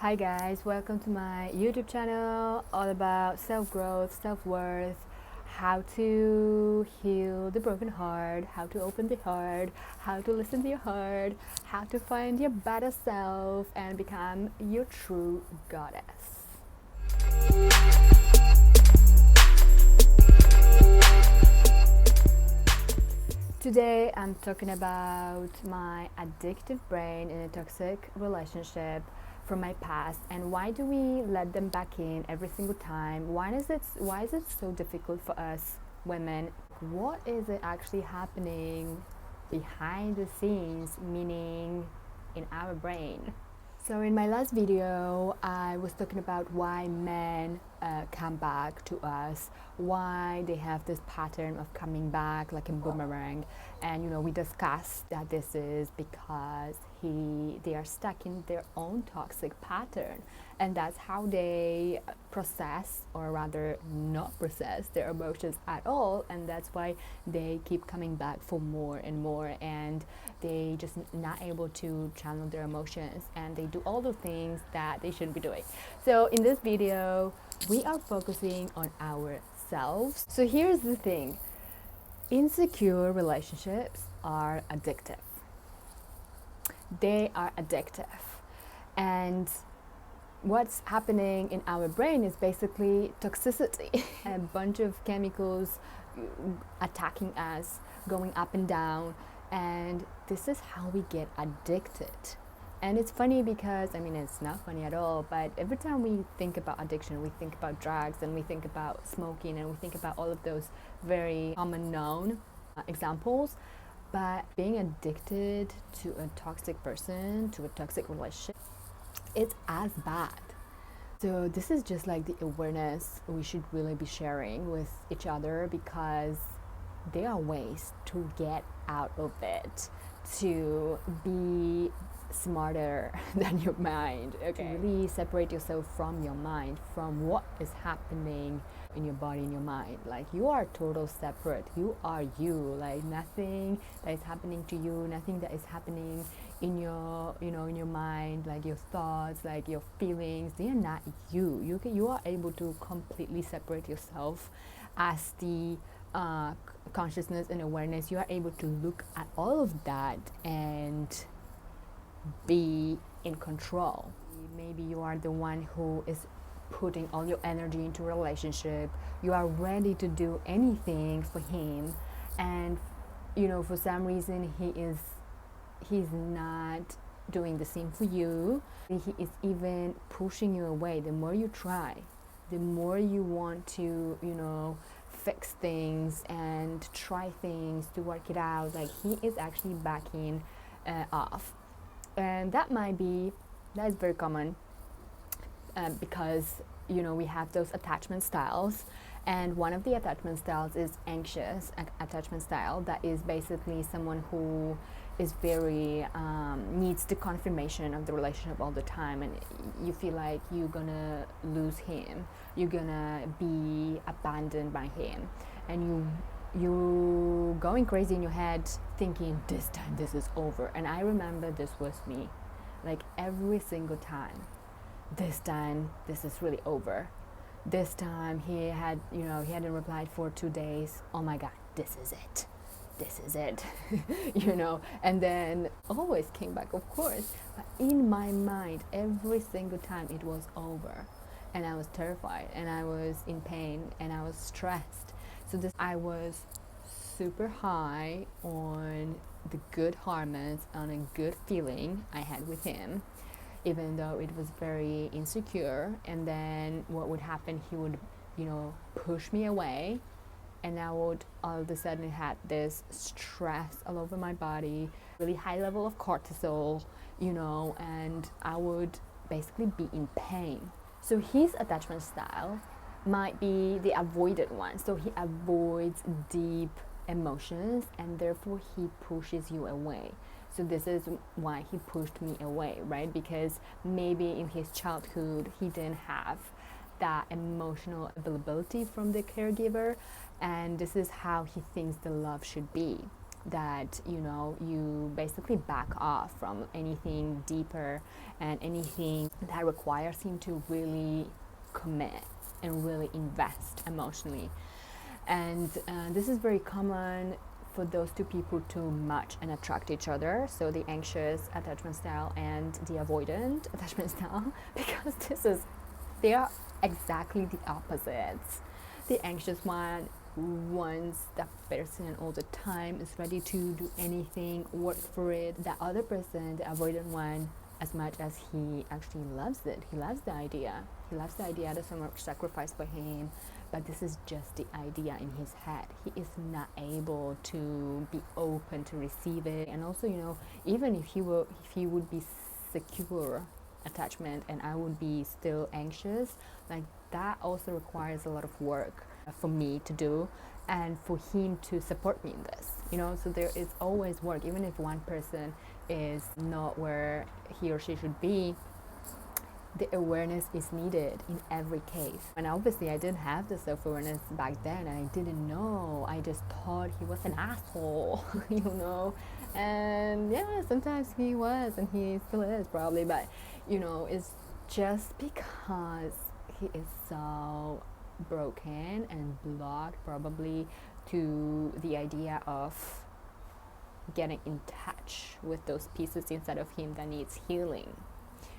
Hi guys, welcome to my YouTube channel all about self-growth, self-worth, how to heal the broken heart, how to open the heart, how to listen to your heart, how to find your better self and become your true goddess. Today I'm talking about my addictive brain in a toxic relationship from my past, and why do we let them back in every single time? Why is it so difficult for us women? What is it actually happening behind the scenes, meaning in our brain? So in my last video, I was talking about why men come back to us, why they have this pattern of coming back like a boomerang. And we discussed that this is because they are stuck in their own toxic pattern, and that's how they process, or rather not process, their emotions at all, and that's why they keep coming back for more and more, and they just not able to channel their emotions, and they do all the things that they shouldn't be doing. So in this video we are focusing on ourselves. So here's the thing: insecure relationships are addictive. They are addictive. And what's happening in our brain is basically toxicity. A bunch of chemicals attacking us, going up and down, and this is how we get addicted. And it's funny because, it's not funny at all, but every time we think about addiction, we think about drugs, and we think about smoking, and we think about all of those very common known examples. But being addicted to a toxic person, to a toxic relationship, it's as bad. So this is just like the awareness we should really be sharing with each other, because there are ways to get out of it, to be smarter than your mind, okay? To really separate yourself from your mind, from what is happening in your body, in your mind. Like, you are total separate. You are you. Like, nothing that is happening to you, nothing that is happening in your in your mind, like your thoughts, like your feelings, they are not you. You are able to completely separate yourself as the consciousness and awareness. You are able to look at all of that and be in control. Maybe you are the one who is putting all your energy into a relationship. You are ready to do anything for him, and for some reason he's not doing the same for you. He is even pushing you away. The more you try, the more you want to fix things and try things to work it out, like he is actually backing off. And that is very common, because we have those attachment styles, and one of the attachment styles is anxious attachment style. That is basically someone who is very needs the confirmation of the relationship all the time, and you feel like you're gonna lose him, you're gonna be abandoned by him, and you going crazy in your head thinking, this time this is over. And I remember this was me, like every single time. This time this is really over. This time he hadn't replied for 2 days. Oh my god, this is it and then always came back, of course, but in my mind every single time it was over, and I was terrified, and I was in pain, and I was stressed. So I was super high on the good hormones, on a good feeling I had with him, even though it was very insecure. And then what would happen, he would push me away, and I would all of a sudden had this stress all over my body, really high level of cortisol, and I would basically be in pain. So his attachment style might be the avoided one. So he avoids deep emotions, and therefore he pushes you away. So this is why he pushed me away, right? Because maybe in his childhood he didn't have that emotional availability from the caregiver, and this is how he thinks the love should be. that, you know, you basically back off from anything deeper and anything that requires him to really commit and really invest emotionally. And this is very common for those two people to match and attract each other, so the anxious attachment style and the avoidant attachment style, because they are exactly the opposites. The anxious one wants that person all the time, is ready to do anything, work for it. That other person, the avoidant one, as much as he actually loves it, he loves the idea, there's so much sacrifice for him, but this is just the idea in his head. He is not able to be open to receive it. And also, you know, even if he would be secure attachment and I would be still anxious, like that also requires a lot of work for me to do and for him to support me in this, you know. So there is always work, even if one person is not where he or she should be. The awareness is needed in every case. And obviously I didn't have the self-awareness back then, and I didn't know. I just thought he was an asshole, you know. And yeah, sometimes he was, and he still is probably, but you know, it's just because he is so broken and blocked probably to the idea of getting in touch with those pieces inside of him that needs healing.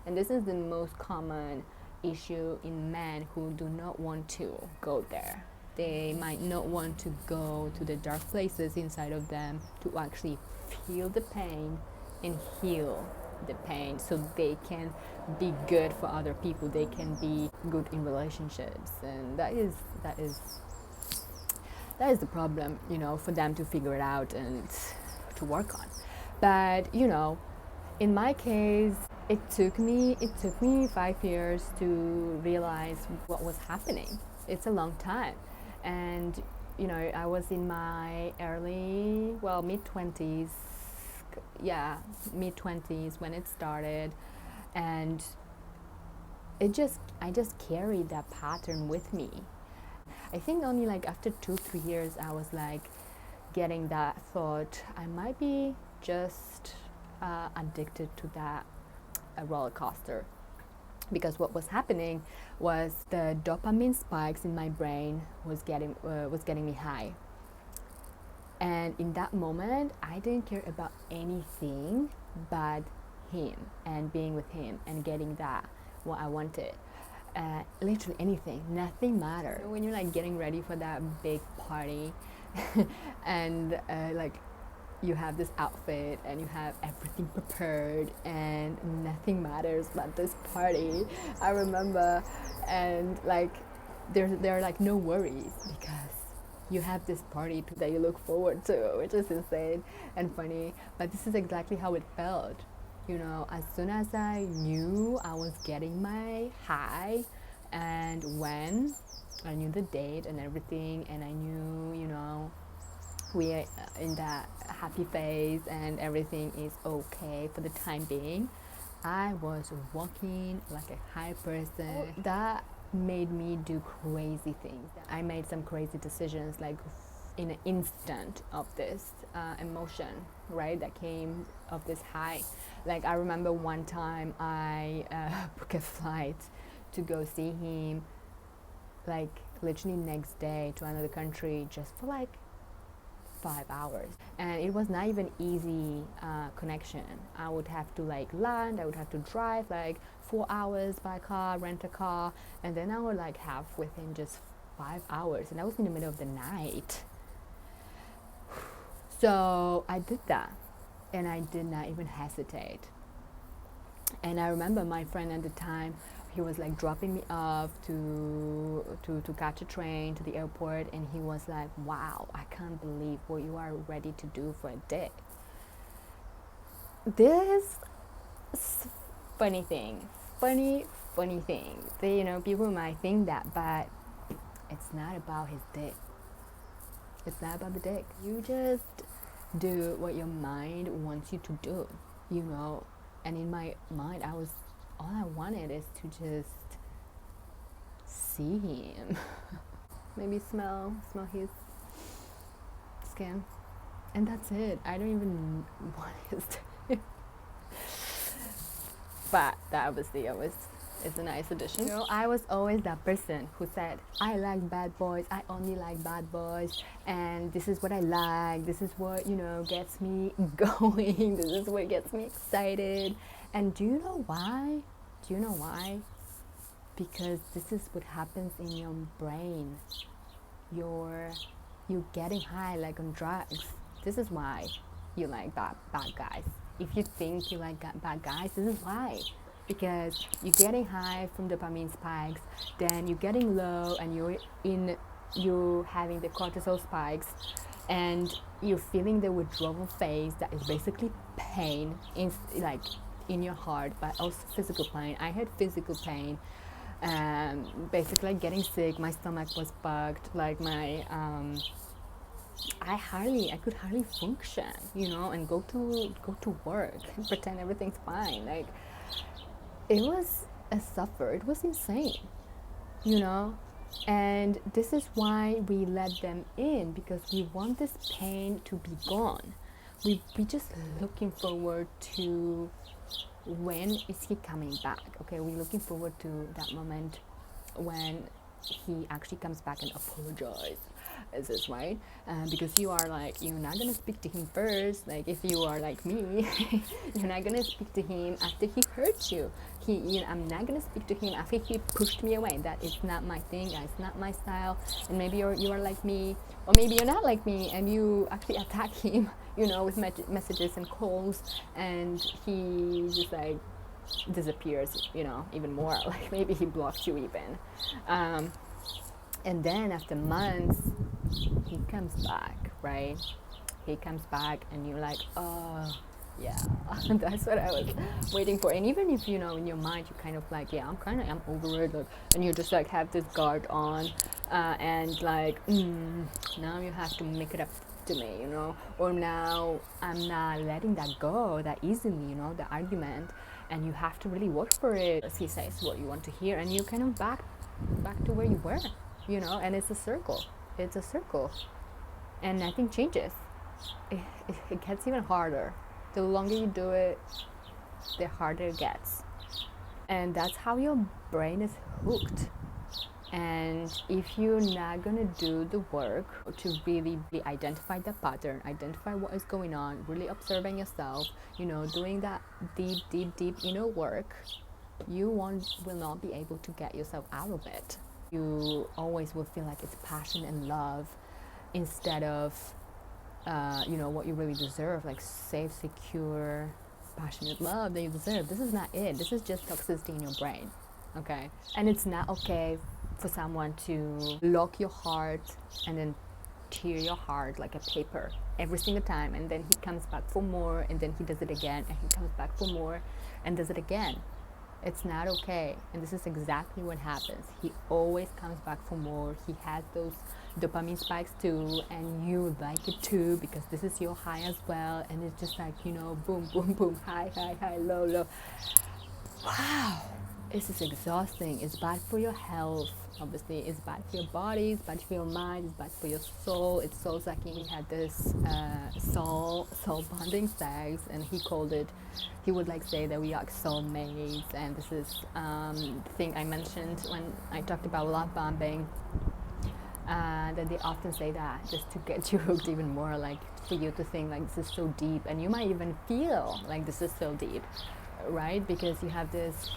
And this is the most common issue in men who do not want to go there. They might not want to go to the dark places inside of them to actually feel the pain and heal the pain, so they can be good for other people, they can be good in relationships. And that is the problem, you know, for them to figure it out and to work on. But you know, in my case, it took me 5 years to realize what was happening. It's a long time. And you know, I was in my mid-20s, mid-20s when it started, and I just carried that pattern with me. I think only like after 2-3 years I was like getting that thought, I might be just addicted to that roller coaster, because what was happening was the dopamine spikes in my brain was getting me high. And in that moment, I didn't care about anything but him and being with him and getting that what I wanted. Literally anything, nothing mattered. When you're like getting ready for that big party, and like you have this outfit and you have everything prepared and nothing matters but this party, I remember, and like there are like no worries because you have this party that you look forward to, which is insane and funny. But this is exactly how it felt, you know. As soon as I knew I was getting my high, and when I knew the date and everything, and I knew, you know, we are in that happy phase and everything is okay for the time being, I was walking like a high person. That made me do crazy things. I made some crazy decisions, like in an instant of this emotion, right, that came of this high. Like I remember one time I booked a flight to go see him, like literally next day to another country, just for like 5 hours, and it was not even easy connection. I would have to like land, I would have to drive like 4 hours by car, rent a car, and then I would like have with him just 5 hours, and that was in the middle of the night. So I did that, and I did not even hesitate. And I remember my friend at the time, he was like dropping me off to catch a train to the airport, and he was like, wow, I can't believe what you are ready to do for a day. This funny thing, you know, people might think that, but it's not about his dick. It's not about the dick. You just do what your mind wants you to do, you know. And in my mind, all I wanted is to just see him. Maybe smell his skin. and that's it. I don't even want his but that obviously always is a nice addition. You know, I was always that person who said, I like bad boys, I only like bad boys, and this is what I like, this is what, you know, gets me going, this is what gets me excited. And do you know why? Do you know why? Because this is what happens in your brain. You're getting high like on drugs. This is why you like bad guys. If you think you like bad guys, this is why. Because you're getting high from dopamine spikes, then you're getting low and you're having the cortisol spikes, and you're feeling the withdrawal phase that is basically pain in your heart, but also physical pain. I had physical pain, basically like getting sick. My stomach was bugged, like my I could hardly function, you know, and go to work and pretend everything's fine. Like, it was a suffer. It was insane, you know. And this is why we let them in, because we want this pain to be gone. We just looking forward to when is he coming back. Okay, we're looking forward to that moment when he actually comes back and apologizes. Is this right? Because you are like, you're not gonna speak to him first. Like, if you are like me, you're not gonna speak to him after he hurt you. I'm not gonna speak to him after he pushed me away. That is not my thing. It's not my style. And maybe you are like me, or maybe you're not like me, and you actually attack him, you know, with messages and calls, and he just like disappears, you know, even more. Like, maybe he blocked you even. And then after months, he comes back, right? He comes back and you're like, oh, yeah, that's what I was waiting for. And even if, you know, in your mind, you're kind of like, yeah, I'm over it. Like, and you just like have this guard on, and like, now you have to make it up to me, you know? Or now I'm not letting that go that easily, you know, the argument. And you have to really work for it. As he says what you want to hear, and you're kind of back to where you were. You know, and it's a circle. And nothing changes. It gets even harder. The longer you do it, the harder it gets. And that's how your brain is hooked. And if you're not gonna do the work to really identify the pattern, identify what is going on, really observing yourself, you know, doing that deep inner work, you will not be able to get yourself out of it. You always will feel like it's passion and love instead of, you know, what you really deserve, like safe, secure, passionate love that you deserve. This is not it. This is just toxicity in your brain, okay? And it's not okay for someone to lock your heart and then tear your heart like a paper every single time, and then he comes back for more, and then he does it again, and he comes back for more and does it again. It's not okay. And this is exactly what happens. He always comes back for more. He has those dopamine spikes too, and you like it too, because this is your high as well. And it's just like, you know, boom, boom, boom, high, low, low. Wow. This is exhausting. It's bad for your health. Obviously, it's bad for your body, it's bad for your mind, it's bad for your soul. It's soul sucking. We had this soul bonding sex, and he would like say that we are soulmates. And this is the thing I mentioned when I talked about love bombing, that they often say that just to get you hooked even more, like for you to think like this is so deep, and you might even feel like this is so deep, right? Because you have this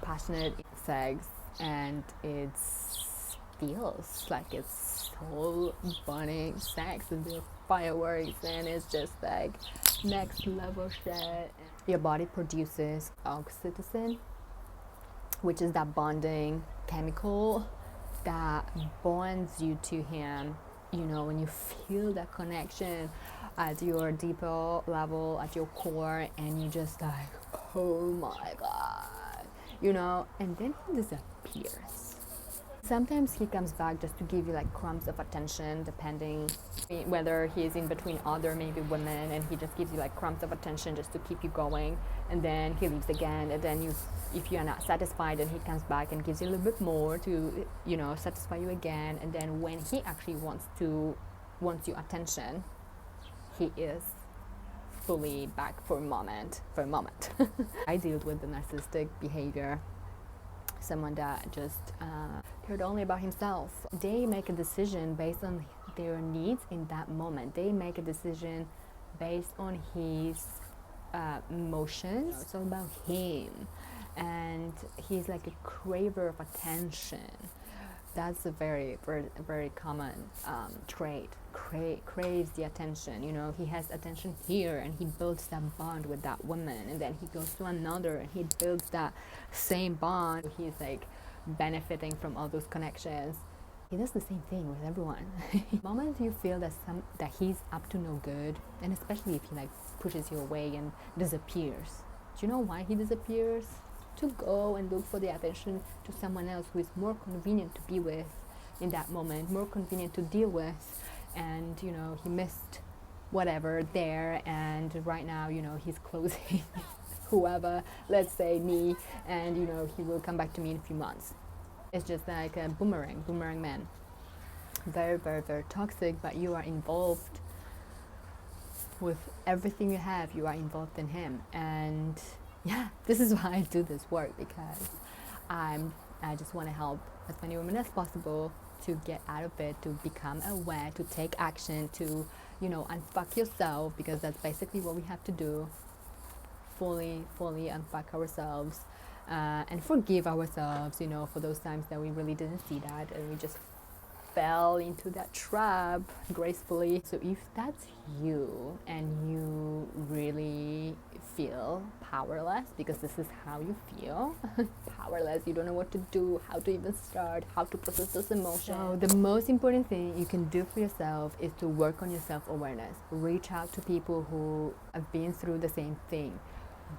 passionate sex, and it feels like it's soul burning sex, and the fireworks, and it's just like next level shit. Your body produces oxytocin, which is that bonding chemical that bonds you to him. You know, when you feel that connection at your deeper level, at your core, and you just like, oh my god, you know, and then he disappears. Sometimes he comes back just to give you like crumbs of attention, depending whether he is in between other maybe women, and he just gives you like crumbs of attention just to keep you going, and then he leaves again, and then if you are not satisfied, then he comes back and gives you a little bit more to, you know, satisfy you again. And then when he actually wants your attention, he is fully back for a moment. I deal with the narcissistic behavior, someone that just cared only about himself. They make a decision based on their needs in that moment. They make a decision based on his emotions. It's all about him, and he's like a craver of attention. That's a very, very, very common trait. Craves the attention. You know, he has attention here, and he builds that bond with that woman, and then he goes to another, and he builds that same bond. He's like benefiting from all those connections. He does the same thing with everyone. The moment you feel that he's up to no good, and especially if he like pushes you away and disappears. Do you know why he disappears? To go and look for the attention to someone else who is more convenient to be with in that moment, more convenient to deal with, and you know, he missed whatever there, and right now, you know, he's closing whoever, let's say me, and you know, he will come back to me in a few months. It's just like a boomerang man. Very, very, very toxic, but you are involved with everything you have. You are involved in him, and yeah, this is why I do this work, because I just want to help as many women as possible to get out of it, to become aware, to take action, to, you know, unfuck yourself, because that's basically what we have to do. Fully unfuck ourselves, and forgive ourselves, you know, for those times that we really didn't see that and we just fell into that trap gracefully. So if that's you and you really feel powerless, because this is how you feel, powerless, you don't know what to do, how to even start, how to process those emotions. So the most important thing you can do for yourself is to work on your self-awareness. Reach out to people who have been through the same thing.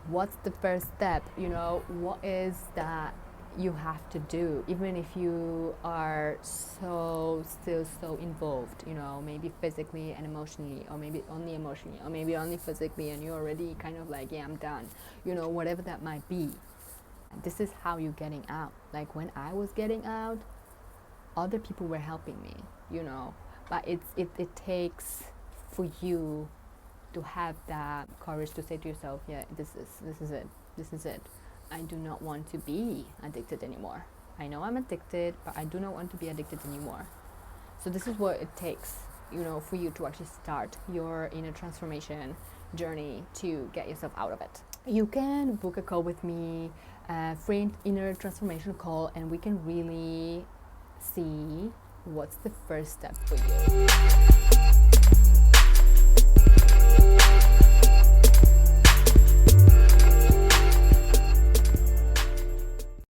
What's the first step? You know, what is that you have to do, even if you are still so involved, you know, maybe physically and emotionally, or maybe only emotionally, or maybe only physically, and you're already kind of like, yeah, I'm done, you know, whatever that might be. This is how you're getting out. Like when I was getting out, other people were helping me, you know, but it takes for you to have that courage to say to yourself, yeah, this is it. I do not want to be addicted anymore. I know I'm addicted, but I do not want to be addicted anymore. So this is what it takes, you know, for you to actually start your inner transformation journey to get yourself out of it. You can book a call with me, free inner transformation call, and we can really see what's the first step for you.